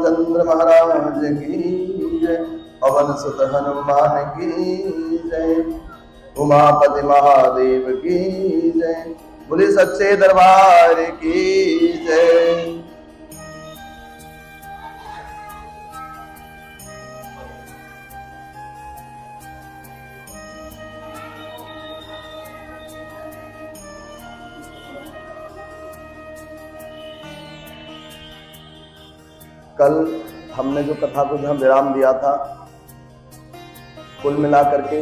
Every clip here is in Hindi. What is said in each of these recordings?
रामचंद्र महाराज की जय। पवन सुत हनुमान की जय। उमापति महादेव की जय। बोले सच्चे दरबार की जय। कल हमने जो कथा को जहां विराम दिया था, कुल मिलाकर के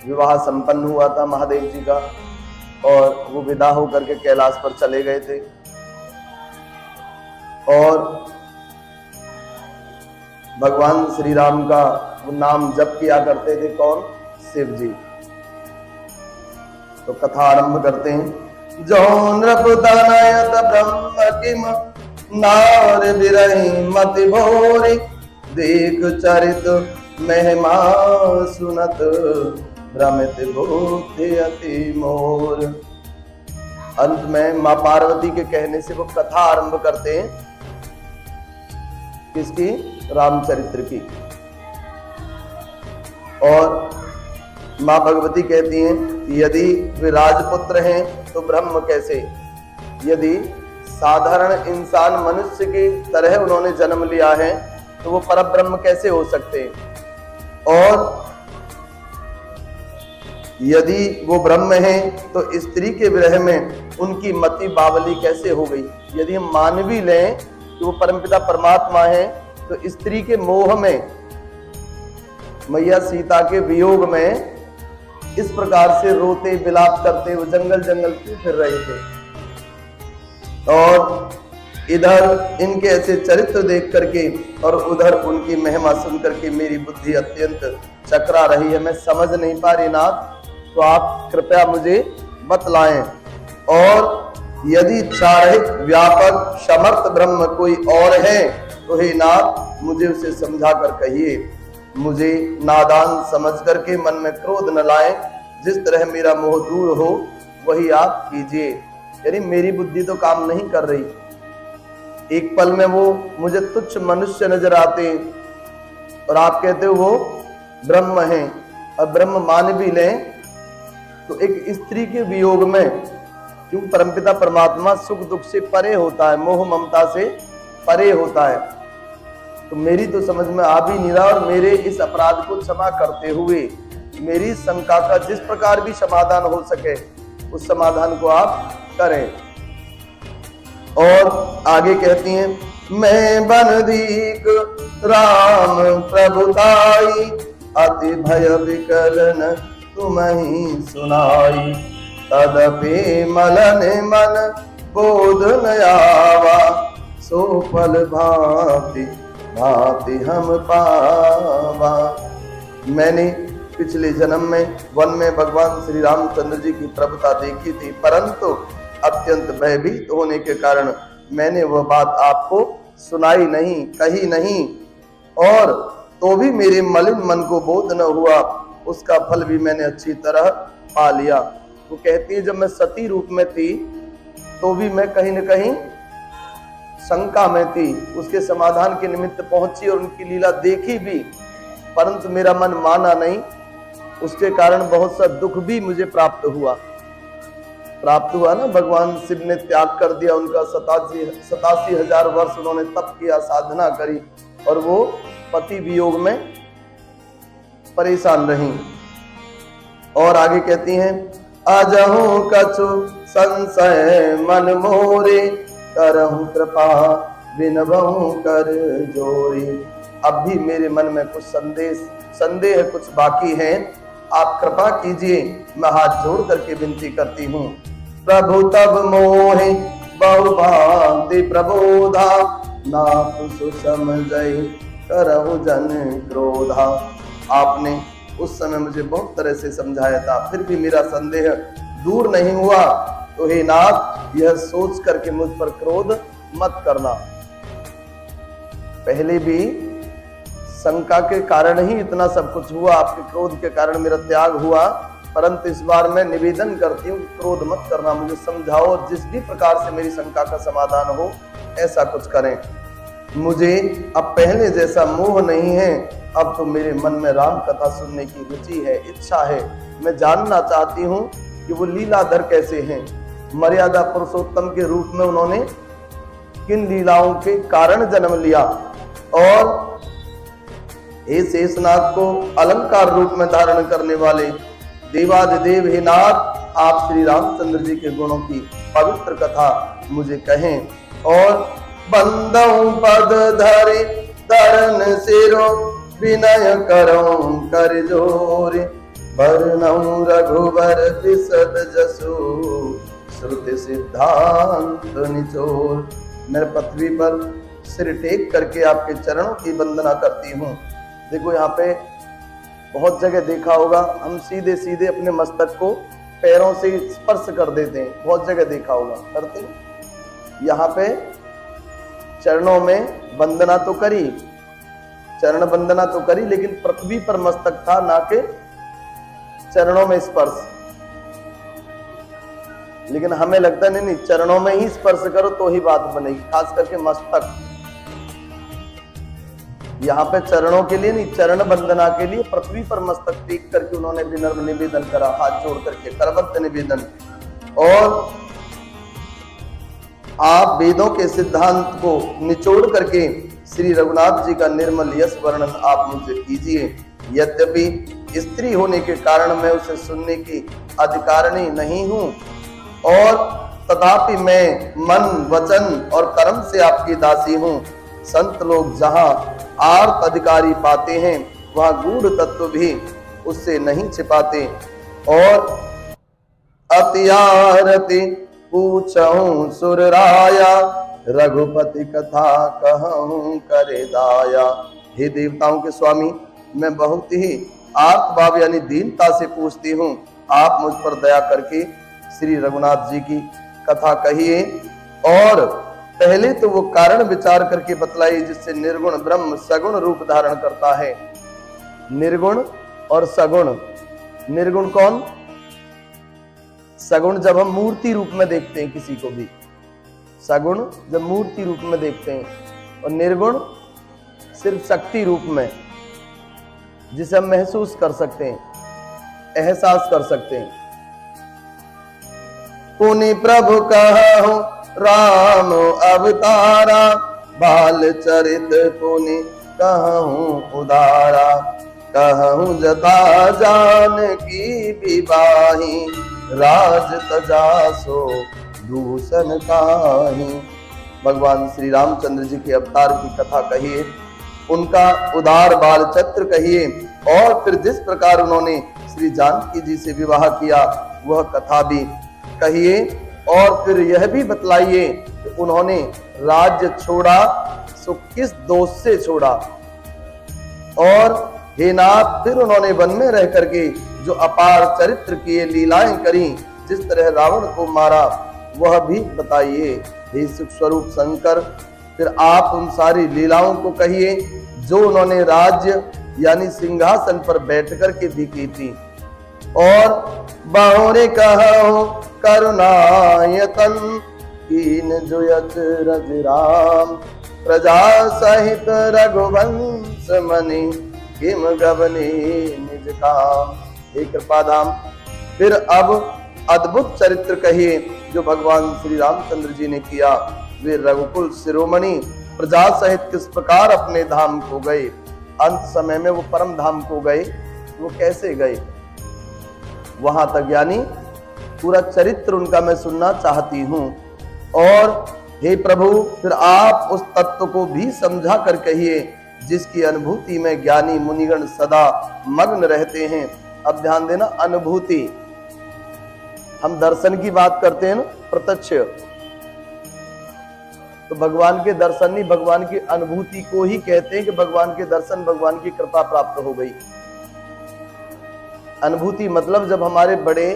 विवाह संपन्न हुआ था महादेव जी का और वो विदा होकर के कैलाश पर चले गए थे। और भगवान श्री राम का वो नाम जप किया करते थे, कौन? शिव जी। तो कथा आरंभ करते हैं। जो नृपतनयत ब्रह्म किम नार बिरही मति भोरी, देख चरित महिमा सुनत भ्रमित बुद्धि अति मोर। अंत में मां पार्वती के कहने से वो कथा आरंभ करते हैं, किसकी? रामचरित्र की। और मां भगवती कहती हैं यदि वे राजपुत्र हैं तो ब्रह्म कैसे? यदि साधारण इंसान मनुष्य की तरह उन्होंने जन्म लिया है तो वो परब्रह्म कैसे हो सकते हैं? और यदि वो ब्रह्म हैं तो स्त्री के विरह में उनकी मति बावली कैसे हो गई? यदि हम मानवी लें कि वो परमपिता परमात्मा है तो स्त्री के मोह में, मैया सीता के वियोग में इस प्रकार से रोते विलाप करते हुए जंगल जंगल क्यों फिर रहे थे? और इधर इनके ऐसे चरित्र देख करके और उधर उनकी महिमा सुन करके मेरी बुद्धि अत्यंत चकरा रही है, मैं समझ नहीं पा रही नाथ, तो आप कृपया मुझे बतलाएं। और यदि चारिक व्यापक समर्थ ब्रह्म कोई और है तो हे नाथ मुझे उसे समझा कर कहिए। मुझे नादान समझ करके मन में क्रोध न लाए, जिस तरह मेरा मोह दूर हो वही आप कीजिए। यानी मेरी बुद्धि तो काम नहीं कर रही, एक पल में वो मुझे तुच्छ मनुष्य नजर आते और आप कहते हो वो ब्रह्म है। और ब्रह्म मान भी लें तो एक स्त्री के वियोग में, क्यों? परमपिता परमात्मा सुख दुख से परे होता है, मोह ममता से परे होता है। तो मेरी तो समझ में आ भी नहीं रहा, और मेरे इस अपराध को क्षमा करते हुए मेरी शंका का जिस प्रकार भी समाधान हो सके उस समाधान को आप करें। और आगे कहती हैं, मैं बंधीक राम प्रभुताई, अति भय विकलन तुम ही सुनाई, तदपि मलन मन बोध न आवा, सो फल भांति भांति हम पावा। मैंने पिछले जन्म में वन में भगवान श्री रामचंद्र जी की प्रभुता देखी थी, परंतु अत्यंत भयभीत होने के कारण मैंने वह बात आपको सुनाई नहीं, कही नहीं, और तो भी मेरे मलिन मन को बोध न हुआ, उसका फल भी मैंने अच्छी तरह पा लिया। वो कहती है जब मैं सती रूप में थी तो भी मैं कहीं न कहीं शंका में थी, उसके समाधान के निमित्त पहुंची और उनकी लीला देखी भी, परंतु मेरा मन माना नहीं। उसके कारण बहुत सा दुख भी मुझे प्राप्त हुआ ना। भगवान शिव ने त्याग कर दिया उनका 87,000 वर्ष उन्होंने तप किया, साधना करी, और वो पति वियोग में परेशान रही। और आगे कहती हैं, अजहु कछु संशय मन मोरे, करहु कृपा विनबहु कर जोरी। अब भी मेरे मन में कुछ संदेह कुछ बाकी है, आप कृपा कीजिए, मैं हाथ जोड़ करके विनती करती हूँ। प्रभु तब मोहे बहु भांति प्रबोधा, ना कुछ समझई करहु जन क्रोधा। आपने उस समय मुझे बहुत तरह से समझाया था, फिर भी मेरा संदेह दूर नहीं हुआ, तो हे नाथ यह सोच करके मुझ पर क्रोध मत करना। पहले भी शंका के कारण ही इतना सब कुछ हुआ, आपके क्रोध के कारण मेरा त्याग हुआ, परंतु इस बार मैं निवेदन करती हूँ क्रोध मत करना, मुझे समझाओ और जिस भी प्रकार से मेरी शंका का समाधान हो ऐसा कुछ करें। मुझे अब पहले जैसा मोह नहीं है। अब तो मेरे मन में राम कथा सुनने की रुचि है, इच्छा है। मैं जानना चाहती हूँ कि वो लीलाधर कैसे हैं। मर्यादा पुरुषोत्तम के रूप में उन्होंने किन लीलाओं के कारण जन्म लिया, और हे शेषनाग को अलंकार रूप में धारण करने वाले देवादिदेव हे नाथ, आप श्री रामचंद्र जी के गुणों की पवित्र कथा मुझे कहें। और बंदऊ पद धरे धरन सिरो विनय करो कर जोर, बरनऊ रघुबर विशद जसु श्रुति सिद्धांत निचोर। मैं पृथ्वी पर सिर टेक करके आपके चरणों की वंदना करती हूँ। देखो यहाँ पे बहुत जगह देखा होगा, हम सीधे सीधे अपने मस्तक को पैरों से स्पर्श कर देते हैं, बहुत जगह देखा होगा करते हैं। यहाँ पे चरणों में वंदना तो करी, चरण वंदना तो करी, लेकिन पृथ्वी पर मस्तक था, ना के चरणों में स्पर्श। लेकिन हमें लगता नहीं, चरणों में ही स्पर्श करो तो ही बात बनेगी, खास करके मस्तक। यहाँ पे चरणों के लिए नहीं, चरण वंदना के लिए पृथ्वी पर मस्तक टेक करके उन्होंने विनम्र निवेदन करा, हाथ जोड़ करके करवत निवेदन। और आप वेदों के सिद्धांत को निचोड़ करके श्री रघुनाथ जी का निर्मल यश वर्णन आप मुझे कीजिए। यद्यपि स्त्री होने के कारण मैं उसे सुनने की अधिकारिणी नहीं हूं, और तथापि मैं मन वचन और कर्म से आपकी दासी हूं। संत लोग जहां आर्त अधिकारी पाते हैं, वहां गूढ़ तत्व भी उससे नहीं छिपाते। और अतियारति पूछऊं सुरराया, रघुपति कथा कहूं करे दाया। हे देवताओं के स्वामी, मैं बहुत ही आर्तभाव यानी दीनता से पूछती हूँ, आप मुझ पर दया करके श्री रघुनाथ जी की कथा कहिए। और पहले तो वो कारण विचार करके बतलाइए जिससे निर्गुण ब्रह्म सगुण रूप धारण करता है। निर्गुण और सगुण। निर्गुण कौन? सगुण जब हम मूर्ति रूप में देखते हैं किसी को भी, सगुण जब मूर्ति रूप में देखते हैं, और निर्गुण सिर्फ शक्ति रूप में, जिसे हम महसूस कर सकते हैं, एहसास कर सकते हैं। पुनि प्रभु कहूं राम अवतारा, बाल चरित पुनि कहूं उदारा, कहूं जता जान की विवाही, राज तजासो दूषण काहि। भगवान श्री रामचंद्र जी के अवतार की कथा कहिए, उनका उदार बाल चरित्र कहिए, और फिर जिस प्रकार उन्होंने श्री जानकी जी से विवाह किया वह कथा भी कहिए। और फिर यह भी बतलाइए कि उन्होंने राज्य छोड़ा सो किस दोष से छोड़ा, और हे नाथ फिर उन्होंने वन में रह करके जो अपार चरित्र किए, लीलाएं करी, जिस तरह रावण को मारा वह भी बताइए। हे सुख स्वरूप शंकर, फिर आप उन सारी लीलाओं को कहिए जो उन्होंने राज्य यानी सिंहासन पर बैठ करके भी की थी। और बहुरे कहो करुणायतन, कीन जुयत रज राम, प्रजा सहित रघुवंश मनि, किम गवनी निज काम। हे कृपाधाम, फिर अब अद्भुत चरित्र कहिए जो भगवान श्री रामचंद्र जी ने किया। वे रघुकुल शिरोमणि प्रजा सहित किस प्रकार अपने धाम को गए, अंत समय में वो परम धाम को गए, वो कैसे गए, वहां तक यानी पूरा चरित्र उनका मैं सुनना चाहती हूँ। और हे प्रभु, फिर आप उस तत्व को भी समझा कर कहिए जिसकी अनुभूति में ज्ञानी मुनिगण सदा मग्न रहते हैं। अब ध्यान देना, अनुभूति, हम दर्शन की बात करते हैं ना, प्रत्यक्ष, तो भगवान के दर्शन नहीं, भगवान की अनुभूति को ही कहते हैं कि भगवान के दर्शन, भगवान की कृपा प्राप्त हो गई। अनुभूति मतलब जब हमारे बड़े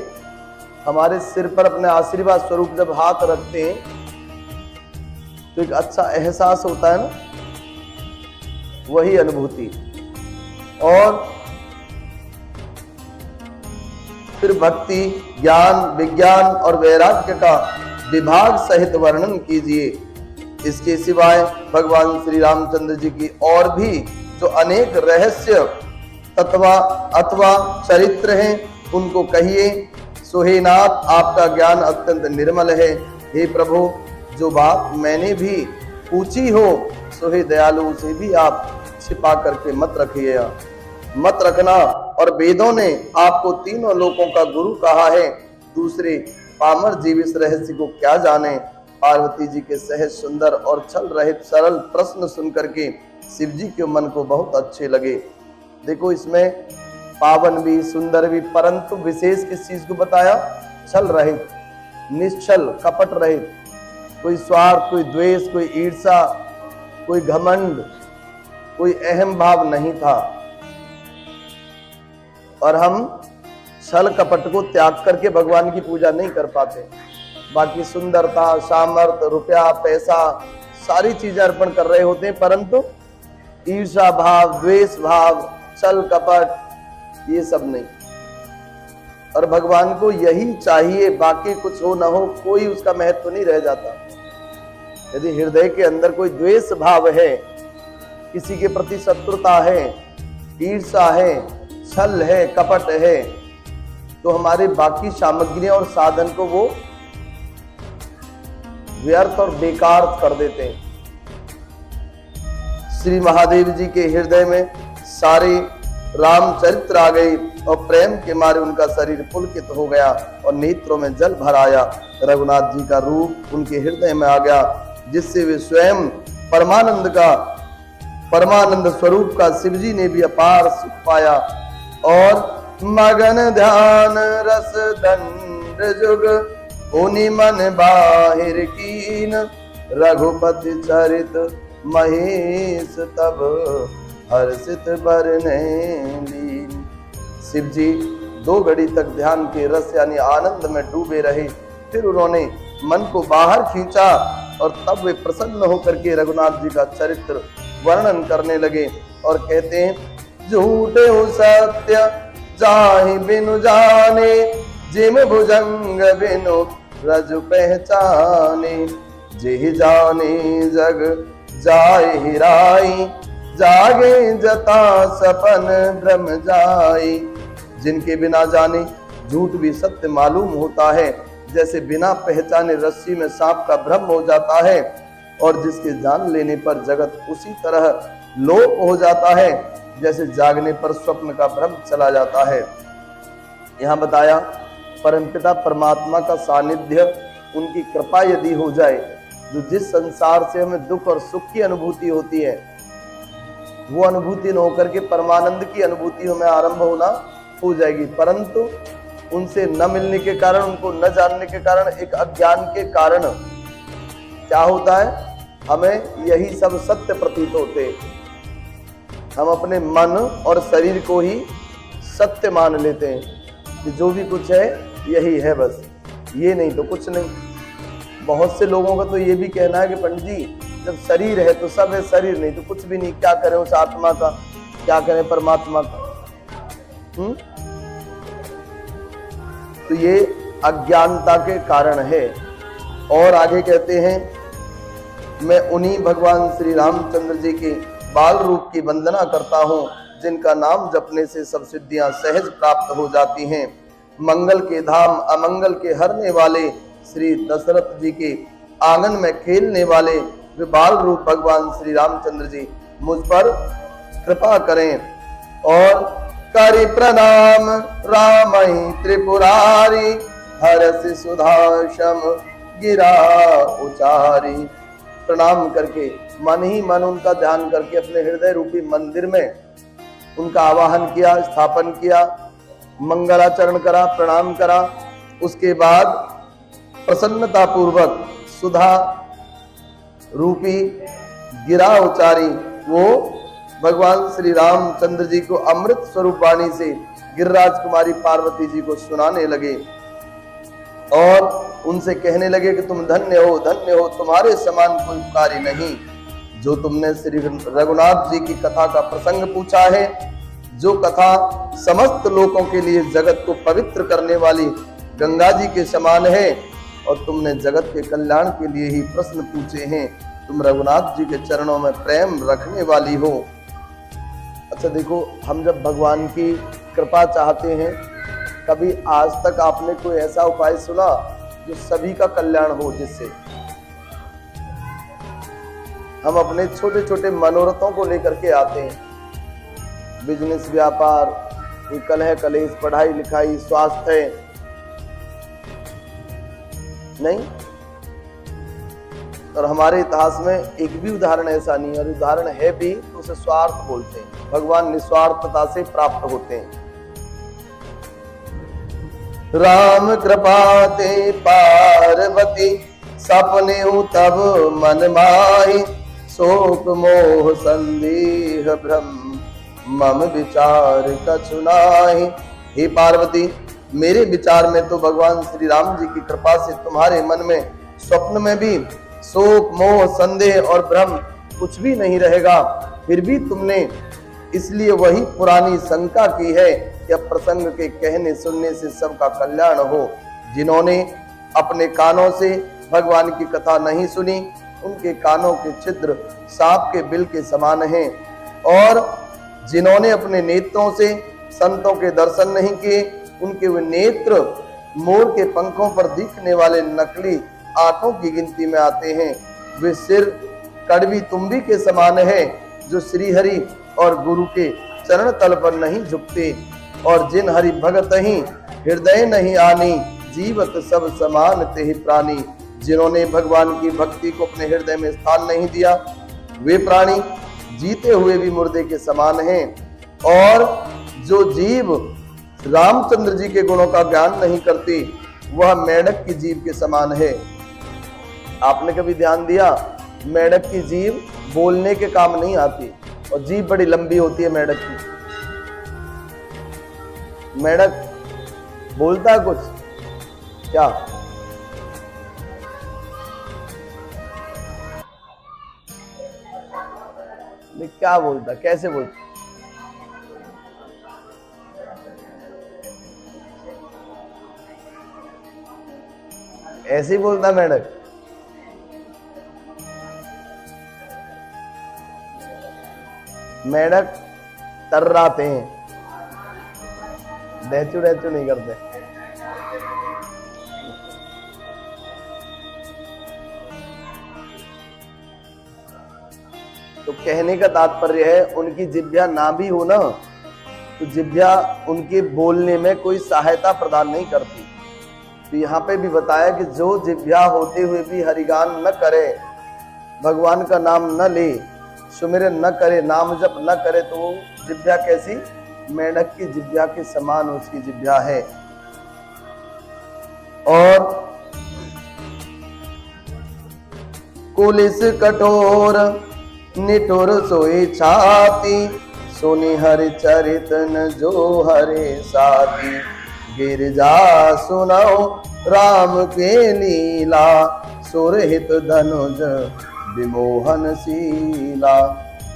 हमारे सिर पर अपने आशीर्वाद स्वरूप जब हाथ रखते हैं तो एक अच्छा एहसास होता है ना, वही अनुभूति। और फिर भक्ति, ज्ञान, विज्ञान और वैराग्य का विभाग सहित वर्णन कीजिए। इसके सिवाय भगवान श्री रामचंद्र जी की और भी जो अनेक रहस्य अथवा चरित्र हैं उनको कहिए। सोहे नाथ, आपका ज्ञान अत्यंत निर्मल है। हे प्रभु, जो बात मैंने भी पूछी हो सोहे दयालु से भी आप छिपा करके मत रखिएगा, मत रखना। और वेदों ने आपको तीनों लोकों का गुरु कहा है, दूसरे पामर जीव इस रहस्य को क्या जाने। पार्वती जी के सहज सुंदर और छल रहित सरल प्रश्न सुन करके शिव जी के मन को बहुत अच्छे लगे। देखो, इसमें पावन भी सुंदर भी, परंतु विशेष किस चीज को बताया? छल रहित, निश्चल, कपट रहित, कोई स्वार्थ, कोई द्वेष, कोई ईर्षा, कोई घमंड, कोई अहम भाव नहीं था। और हम छल कपट को त्याग करके भगवान की पूजा नहीं कर पाते। बाकी सुंदरता, सामर्थ्य, रुपया, पैसा, सारी चीजें अर्पण कर रहे होते हैं, परंतु ईर्षा भाव, द्वेष भाव, छल कपट, ये सब नहीं। और भगवान को यही चाहिए, बाकी कुछ हो ना हो, कोई उसका महत्व नहीं रह जाता। यदि हृदय के अंदर कोई द्वेष भाव है, किसी के प्रति शत्रुता है, ईर्षा है, छल है, कपट है, तो हमारे बाकी सामग्रियां और साधन को वो व्यर्थ और बेकार कर देते हैं। श्री महादेव जी के हृदय में सारे रामचरित्र आ गई और प्रेम के मारे उनका शरीर पुलकित हो गया और नेत्रों में जल भर आया। रघुनाथ जी का रूप उनके हृदय में आ गया, जिससे वे स्वयं परमानंद स्वरूप का शिवजी ने भी अपार सुख पाया। और मगन ध्यान रस दंड जुग उनि मन बाहिर कीन, रघुपति चरित महेश तब हर्षित बरने लीन। शिव जी 2 घड़ी तक ध्यान के रस यानी आनंद में डूबे रहे। फिर उन्होंने मन को बाहर खींचा और तब वे प्रसन्न होकर के रघुनाथ जी का चरित्र वर्णन करने लगे और कहते हैं, झूठे हो सत्य जाहि बिनु जाने, जिम भुजंग बिनु रजु पहचाने, जेहि जाने जग जाए हिराई, जागे जता सपन भ्रम जाई। जिनके बिना जाने झूठ भी सत्य मालूम होता है, जैसे बिना पहचाने रस्सी में सांप का भ्रम हो जाता है, और जिसके जान लेने पर जगत उसी तरह लोप हो जाता है, जैसे जागने पर स्वप्न का भ्रम चला जाता है। यहाँ बताया, परमपिता परमात्मा का सानिध्य, उनकी कृपा यदि हो जाए, जो जिस संसार से हमें दुख और सुख की अनुभूति होती है, वो अनुभूति न होकर के परमानंद की अनुभूति हमें आरंभ होना हो जाएगी। परंतु उनसे न मिलने के कारण, उनको न जानने के कारण, एक अज्ञान के कारण क्या होता है, हमें यही सब सत्य प्रतीत होते हैं। हम अपने मन और शरीर को ही सत्य मान लेते हैं कि जो भी कुछ है यही है, बस ये नहीं तो कुछ नहीं। बहुत से लोगों का तो ये भी कहना है कि पंडित जी, जब शरीर है तो सब है, शरीर नहीं तो कुछ भी नहीं, क्या करें उस आत्मा का, क्या करें परमात्मा का। तो ये अज्ञानता के कारण है। और आगे कहते हैं, मैं उन्हीं भगवान श्री रामचंद्र जी के बाल रूप की वंदना करता हूँ, जिनका नाम जपने से सब सिद्धियां सहज प्राप्त हो जाती हैं। मंगल के धाम अमंगल के हरने वाले श्री दशरथ जी के आंगन में खेलने वाले वे बाल रूप भगवान श्री रामचंद्र जी मुझ पर कृपा करें। और करि प्रणाम रामहि त्रिपुरारी, हरसि सुधाशम गिरा उचारी। प्रणाम करके, मन ही मन उनका ध्यान करके अपने हृदय रूपी मंदिर में उनका आवाहन किया, स्थापन किया, मंगलाचरण करा, प्रणाम करा। उसके बाद प्रसन्नता पूर्वक सुधा रूपी गिरा उचारी, वो भगवान श्री रामचंद्र जी को अमृत स्वरूप वाणी से गिरिराज कुमारी पार्वती जी को सुनाने लगे और उनसे कहने लगे कि तुम धन्य हो, धन्य हो, तुम्हारे समान कोई कार्य नहीं। जो तुमने श्री रघुनाथ जी की कथा का प्रसंग पूछा है, जो कथा समस्त लोगों के लिए जगत को पवित्र करने वाली गंगा जी के समान है, और तुमने जगत के कल्याण के लिए ही प्रश्न पूछे हैं, तुम रघुनाथ जी के चरणों में प्रेम रखने वाली हो। अच्छा देखो, हम जब भगवान की कृपा चाहते हैं, कभी आज तक आपने कोई ऐसा उपाय सुना जो सभी का कल्याण हो, जिससे हम अपने छोटे छोटे मनोरथों को लेकर के आते हैं, बिजनेस, व्यापार, कोई कलह कलेश, पढ़ाई लिखाई, स्वास्थ्य, नहीं। और हमारे इतिहास में एक भी उदाहरण ऐसा नहीं है, और उदाहरण है भी तो उसे स्वार्थ बोलते हैं। भगवान निस्वार्थता से प्राप्त होते हैं। राम कृपा ते पार्वती सपने तब मन माही, शोक मोह संदेह भ्रम मम विचार कछु नाहि। हे पार्वती, मेरे विचार में तो भगवान श्री राम जी की कृपा से तुम्हारे मन में स्वप्न में भी शोक मोह संदेह और भ्रम कुछ भी नहीं रहेगा। फिर भी तुमने इसलिए वही पुरानी शंका की है कि प्रसंग के कहने सुनने से सबका कल्याण हो। जिन्होंने अपने कानों से भगवान की कथा नहीं सुनी, उनके कानों के छिद्र सांप के बिल के समान हैं। और जिन्होंने अपने नेत्रों से संतों के दर्शन नहीं किए, उनके वे नेत्र मोर के पंखों पर दिखने वाले नकली आंखों की गिनती में आते हैं। वे सिर कड़वी तुम्बी के समान है, जो श्री हरि और गुरु के चरण तल पर नहीं झुकते। और जिन हरि भगत ही हृदय नहीं आनी, जीवत सब समान ते प्राणी। जिन्होंने भगवान की भक्ति को अपने हृदय में स्थान नहीं दिया, वे प्राणी जीते हुए भी मुर्दे के समान हैं। और जो जीव रामचंद्र जी के गुणों का ज्ञान नहीं करती, वह मेंढक की जीभ के समान है। आपने कभी ध्यान दिया, मेंढक की जीभ बोलने के काम नहीं आती, और जीभ बड़ी लंबी होती है मेंढक की। मेंढक बोलता है कुछ क्या? क्या बोलता, कैसे बोलता? ऐसे ही बोलता मेंढक। मेंढक तर्राते हैं, डैचू डैचू नहीं करते। तो कहने का तात्पर्य है, उनकी जिह्वा ना भी हो ना, तो जिह्वा उनके बोलने में कोई सहायता प्रदान नहीं करती। तो यहाँ पे भी बताया कि जो जिह्वा होते हुए भी हरिगान न करे, भगवान का नाम न ले, सुमिरन न करे, नाम जप न करे, तो वो जिह्वा कैसी? मेंढक की जिह्वा के समान उसकी जिह्वा है। और कुलिस कठोर निठुर सोई छाती, सुनि हरि चरित न जो हरे साथी। गिरजा सुनाओ राम के लीला, सुरहित धनुज विमोहन शीला।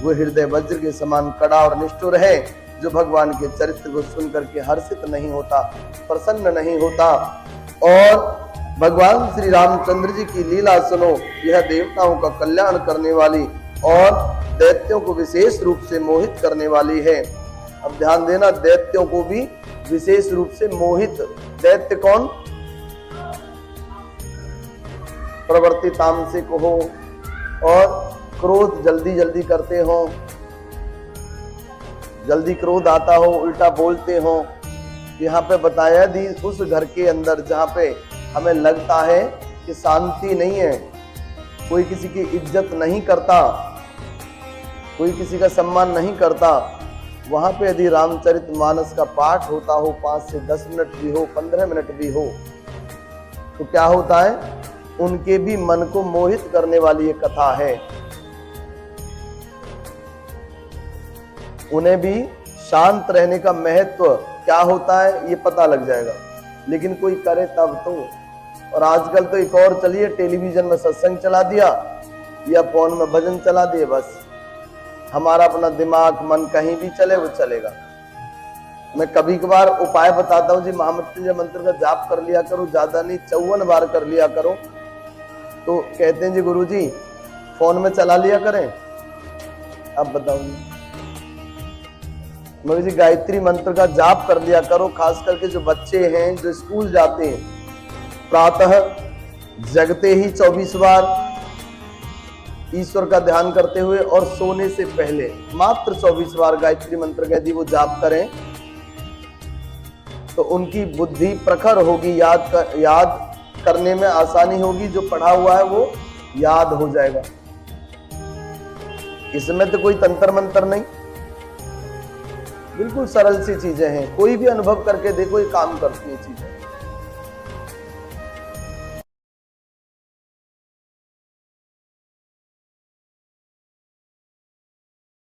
वो हृदय वज्र के समान कड़ा और निष्ठुर है, जो भगवान के चरित्र को सुनकर के हर्षित नहीं होता, प्रसन्न नहीं होता। और भगवान श्री रामचंद्र जी की लीला सुनो, यह देवताओं का कल्याण करने वाली और दैत्यों को विशेष रूप से मोहित करने वाली है। अब ध्यान देना, दैत्यों को भी विशेष रूप से मोहित। दैत्य कौन? प्रवृत्ति तामसिक हो और क्रोध जल्दी जल्दी करते हो, जल्दी क्रोध आता हो, उल्टा बोलते हो। यहाँ पे बताया दी उस घर के अंदर जहाँ पे हमें लगता है कि शांति नहीं है, कोई किसी की इज्जत नहीं करता, कोई किसी का सम्मान नहीं करता, वहां पे यदि रामचरितमानस का पाठ होता हो, 5 से 10 मिनट भी हो, 15 मिनट भी हो, तो क्या होता है? उनके भी मन को मोहित करने वाली ये कथा है। उन्हें भी शांत रहने का महत्व क्या होता है ये पता लग जाएगा। लेकिन कोई करे तब तो। और आजकल तो एक और चलिए, टेलीविजन में सत्संग चला दिया या फोन में भजन चला दिए, बस हमारा अपना दिमाग मन कहीं भी चले वो चलेगा। मैं कभी कभार उपाय बताता हूँ जी, महामृत्युंजय मंत्र का जाप कर लिया करो, ज्यादा नहीं 54 बार कर लिया करो। तो कहते हैं जी गुरुजी फोन में चला लिया करें। अब बताओ मम्मी जी, गायत्री मंत्र का जाप कर लिया करो, खास करके जो बच्चे हैं जो स्कूल जाते हैं, प्रातः जगते ही 24 बार ईश्वर का ध्यान करते हुए और सोने से पहले मात्र 24 बार गायत्री मंत्र का यदि वो जाप करें तो उनकी बुद्धि प्रखर होगी, याद करने में आसानी होगी, जो पढ़ा हुआ है वो याद हो जाएगा। इसमें तो कोई तंत्र मंत्र नहीं, बिल्कुल सरल सी चीजें हैं, कोई भी अनुभव करके देखो ये काम करती है चीजें।